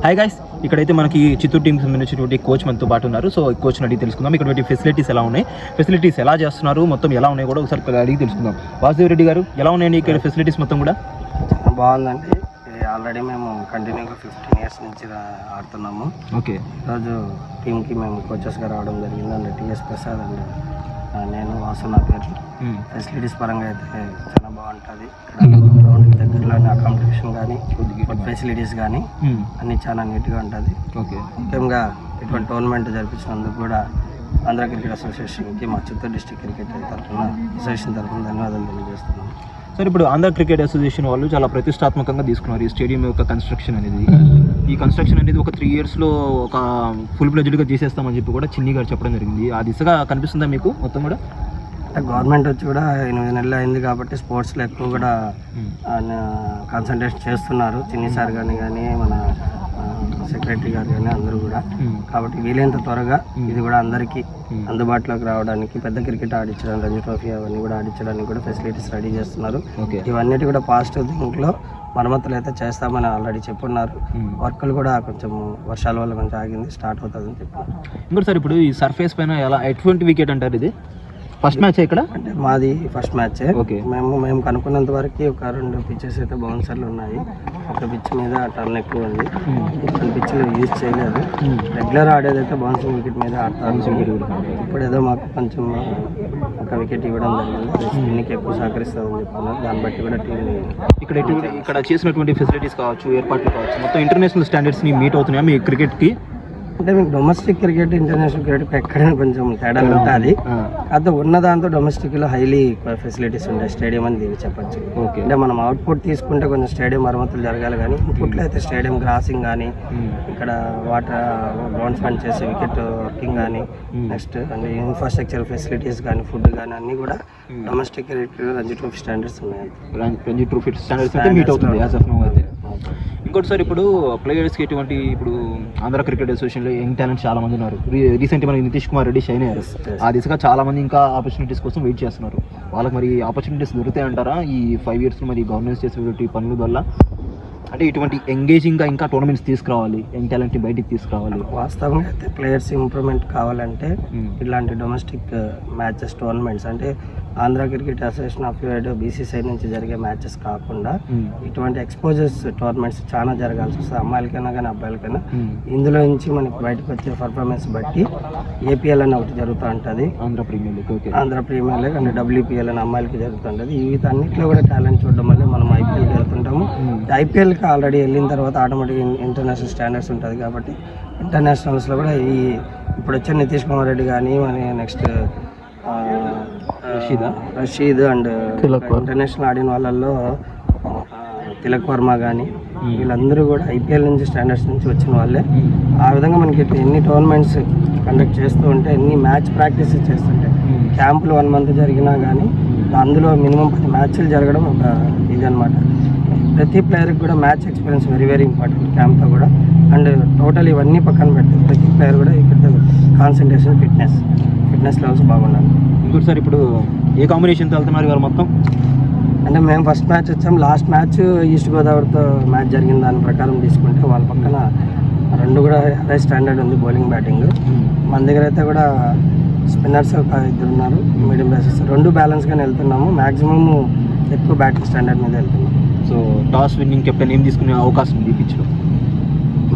Hi guys, ఇక్కడైతే మనకి చిత్తూరు టీంకి సంబంధించినటువంటి కోచ్ మనతో పాటు ఉన్నారు. సో కోచ్ని అడిగి తెలుసుకుందాం. ఇక్కడ ఫెసిలిటీస్ ఎలా ఉన్నాయి, ఫెసిలిటీస్ ఎలా చేస్తున్నారు, మొత్తం ఎలా ఉన్నాయి కూడా ఒకసారి అడిగి తెలుసుకుందాం. వాసుదేవ్ రెడ్డి గారు, ఎలా ఉన్నాయండి ఇక్కడ ఫెసిలిటీస్ మొత్తం కూడా? బాగుందండి. ఆల్రెడీ మేము కంటిన్యూగా 15 years నుంచి ఆడుతున్నాము. ఓకే, ఈరోజు టీంకి మేము కోచెస్గా రావడం జరిగింది. అండ్ టీఎస్ ప్రసాద్ అండ్ నేను వాసు నా పేరు. ఫెసిలిటీస్ పరంగా అయితే చాలా బాగుంటుంది. గ్రౌండ్కి దగ్గరలోని అకామిడేషన్ కానీ ఫుడ్ ఫెసిలిటీస్ కానీ అన్నీ చాలా నీట్గా ఉంటుంది. ఓకే, ముఖ్యంగా ఇటువంటి టోర్నమెంట్ జరిపించినందుకు కూడా ఆంధ్ర క్రికెట్ అసోసియేషన్కి మా చిత్తూరు డిస్ట్రిక్ట్ క్రికెట్ అసోసియేషన్ తరఫున ధన్యవాదాలు తెలియజేస్తున్నాం. సార్, ఇప్పుడు ఆంధ్ర క్రికెట్ అసోసియేషన్ వాళ్ళు చాలా ప్రతిష్టాత్మకంగా తీసుకున్నారు ఈ స్టేడియం యొక్క కన్స్ట్రక్షన్ అనేది. ఈ కన్స్ట్రక్షన్ అనేది ఒక 3 yearsలో ఒక ఫుల్ ప్లెడ్జ్డ్గా చేసేస్తామని చెప్పి కూడా చిన్ని గారు చెప్పడం జరిగింది. ఆ దిశగా కనిపిస్తుందా మీకు మొత్తం కూడా? గవర్నమెంట్ వచ్చి కూడా 8 నెలలు అయింది కాబట్టి స్పోర్ట్స్లో ఎక్కువ కూడా కాన్సన్ట్రేట్ చేస్తున్నారు. చిన్ని సార్ కానీ మన సెక్రటరీ గారు కానీ అందరూ కూడా. కాబట్టి వీలైనంత త్వరగా ఇది కూడా అందరికీ అందుబాటులోకి రావడానికి, పెద్ద క్రికెట్ ఆడించడానికి, రంజీ ట్రోఫీ అవన్నీ కూడా ఆడించడానికి కూడా ఫెసిలిటీస్ రెడీ చేస్తున్నారు. ఇవన్నిటి కూడా పాజిటివ్ థింక్లో మరమ్మతులు అయితే చేస్తామని ఆల్రెడీ చెప్పున్నారు. వర్కులు కూడా కొంచెం వర్షాల వల్ల కొంచెం ఆగింది, స్టార్ట్ అవుతుందని చెప్పారు. ఇంకోటి సార్, ఇప్పుడు ఈ సర్ఫేస్ పైన ఎలా ఎటువంటి వికెట్ అంటారు? ఇది ఫస్ట్ మ్యాచ్ ఇక్కడ అంటే మాది ఫస్ట్ మ్యాచ్. ఓకే, మేము కనుక్కున్నంత వరకు ఒక 2 pitches అయితే బౌన్సర్లు ఉన్నాయి. ఒక పిచ్ మీద టర్న్ ఎక్కువ ఉంది. కొన్ని పిచ్లు యూజ్ చేయలేదు. రెగ్యులర్ ఆడేదైతే బౌన్సింగ్ వికెట్ మీద ఆడతారు. ఇప్పుడు ఏదో మాకు కొంచెం ఒక వికెట్ ఇవ్వడం జరిగింది. స్పిన్కి ఎక్కువ సహకరిస్తుందని చెప్తున్నారు. దాన్ని బట్టి కూడా టీంని ఇక్కడ చేసినటువంటి ఫెసిలిటీస్ కావచ్చు, ఏర్పాట్లు కావచ్చు, మొత్తం ఇంటర్నేషనల్ స్టాండర్డ్స్ని మీట్ అవుతున్నాయా మీ క్రికెట్కి? అంటే మీకు డొమెస్టిక్ క్రికెట్, ఇంటర్నేషనల్ క్రికెట్ ఎక్కడైనా కొంచెం తేడా ఉంటుంది. కాకపోతే ఉన్న దాంతో డొమెస్టిక్లో హైలీ ఫెసిలిటీస్ ఉంటాయి స్టేడియం అని చెప్పచ్చు. అంటే మనం అవుట్పుట్ తీసుకుంటే కొంచెం స్టేడియం మరమ్మతులు జరగాలి, కానీ ఇన్పుట్లో అయితే స్టేడియం గ్రాసింగ్ కానీ, ఇక్కడ వాటర్ బౌన్స్మెంట్ చేసే వికెట్ వర్కింగ్ కానీ, నెక్స్ట్ అంటే ఇన్ఫ్రాస్ట్రక్చర్ ఫెసిలిటీస్ కానీ, ఫుడ్ కానీ అన్నీ కూడా domestic cricket Ranji trophy standards ఉన్నాయి. రంజీ ట్రోఫీ స్టాండర్డ్స్ అయితే మీట్ అవుతుంది యాజ్ ఆఫ్ నౌ అయితే. ఇంకోటి సార్, ఇప్పుడు ప్లేయర్స్కి ఎటువంటి, ఇప్పుడు ఆంధ్ర క్రికెట్ అసోసియేషన్లో యంగ్ టాలెంట్ చాలా మంది ఉన్నారు. రీసెంట్గా మనకి నితీష్ కుమార్ రెడ్డి షైన్ అయ్యారు. ఆ దిశగా చాలా మంది ఇంకా ఆపర్చునిటీస్ కోసం వెయిట్ చేస్తున్నారు. వాళ్ళకి మరి ఆపర్చునిటీస్ దొరుకుతాయి అంటారా ఈ 5 yearsలో? మరి గవర్నెన్స్ చేసేటువంటి పనుల వల్ల అంటే ఇటువంటి ఎంగేజింగ్గా ఇంకా టోర్నమెంట్స్ తీసుకురావాలి, యంగ్ టాలెంట్ని బయటికి తీసుకురావాలి. వాస్తవంగా అయితే ప్లేయర్స్ ఇంప్రూవ్మెంట్ కావాలంటే ఇలాంటి డొమెస్టిక్ మ్యాచెస్, టోర్నమెంట్స్ అంటే Andhra cricket association of BCC నుంచి జరిగే మ్యాచెస్ కాకుండా ఇటువంటి ఎక్స్పోజర్స్ టోర్నమెంట్స్ చాలా జరగాల్సి వస్తుంది. అమ్మాయిలకైనా కానీ అబ్బాయిలకైనా. ఇందులో నుంచి మనకి బయటకు వచ్చే పర్ఫార్మెన్స్ బట్టి ఏపీఎల్ అని ఒకటి జరుగుతూ ఉంటుంది, Andhra premier league and WPL అని అమ్మాయిలకి జరుగుతుంటుంది. వీటన్నిటిలో కూడా టాలెంట్ చూడడం వల్ల మనం ఐపీఎల్కి వెళ్తుంటాము. ఐపీఎల్కి ఆల్రెడీ వెళ్ళిన తర్వాత ఆటోమేటిక్గా ఇంటర్నేషనల్ స్టాండర్డ్స్ ఉంటుంది కాబట్టి ఇంటర్నేషనల్స్లో కూడా ఇప్పుడు వచ్చే నితీష్ కుమార్ రెడ్డి కానీ, మన నెక్స్ట్ రషీద్ అండ్ ఇంటర్నేషనల్ ఆడిన వాళ్ళల్లో తిలక్ వర్మ కానీ, వీళ్ళందరూ కూడా ఐపీఎల్ నుంచి స్టాండర్డ్స్ నుంచి వచ్చిన వాళ్ళే. ఆ విధంగా మనకి ఎన్ని టోర్నమెంట్స్ కండక్ట్ చేస్తూ ఉంటే, ఎన్ని మ్యాచ్ ప్రాక్టీస్ చేస్తుంటే, క్యాంపులు 1 month జరిగినా కానీ అందులో మినిమం 10 matches జరగడం ఒక ఇది అనమాట. ప్రతి ప్లేయర్కి కూడా match experience very very important క్యాంప్తో కూడా. అండ్ టోటల్ ఇవన్నీ పక్కన పెడితే ప్రతి ప్లేయర్ కూడా ఇక్కడ కాన్సన్ట్రేషన్, ఫిట్నెస్ లెవెల్స్ బాగుండాలి. ఇంకోటి సార్, ఇప్పుడు ఏ కాంబినేషన్తో వెళ్తున్నారు ఇవాళ మొత్తం? అంటే మేము ఫస్ట్ మ్యాచ్ వచ్చాం. లాస్ట్ మ్యాచ్ ఈస్ట్ గోదావరితో మ్యాచ్ జరిగిన దాని ప్రకారం తీసుకుంటే వాళ్ళ పక్కన 2 కూడా హై స్టాండర్డ్ ఉంది, బౌలింగ్ బ్యాటింగ్. మన దగ్గర అయితే కూడా స్పిన్నర్స్ 2 ఉన్నారు, మీడియం పేసర్స్ 2 బ్యాలెన్స్గానే వెళ్తున్నాము. మ్యాక్సిమమ్ ఎక్కువ బ్యాటింగ్ స్టాండర్డ్ మీద వెళ్తున్నాం. సో టాస్ విన్నింగ్ కెప్టెన్ ఏం తీసుకునే అవకాశం ఉంది పిచ్లో?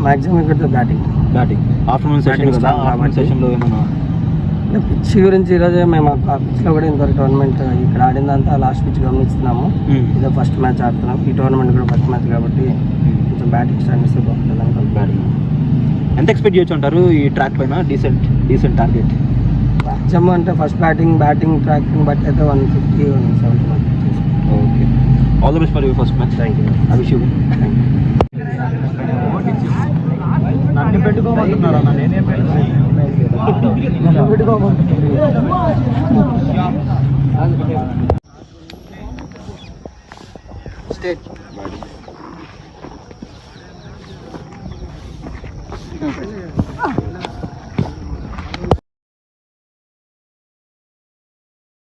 మ్యాక్సిమం ఇక్కడ బ్యాటింగ్ ఆఫ్టర్నూన్ సెషన్లో ఏమన్నా అంటే పిచ్ గురించి ఈరోజే మేము ఆ పిచ్లో కూడా ఇంతవరకు టోర్నమెంట్ ఇక్కడ ఆడిందంతా లాస్ట్ పిచ్ గమనిస్తున్నాము. ఇదే ఫస్ట్ మ్యాచ్ ఆడుతున్నాం. ఈ టోర్నమెంట్ కూడా ఫస్ట్ మ్యాచ్ కాబట్టి కొంచెం బ్యాటింగ్ స్టాండర్డ్స్ బాగుంటుంది. బ్యాటింగ్ ఎంత ఎక్స్పెక్ట్ చేయొచ్చు అంటారు ఈ ట్రాక్ పైన? డీసెంట్ టార్గెట్ మ్యాక్సిమం అంటే ఫస్ట్ బ్యాటింగ్ ట్రాక్ని బట్టి అయితే 150-170. Okay, all the best for your first match. Thank you. I wish you. నన్ను పెట్టుకోమంటున్నారా? నేనేం పెట్టుకోమంటున్నా.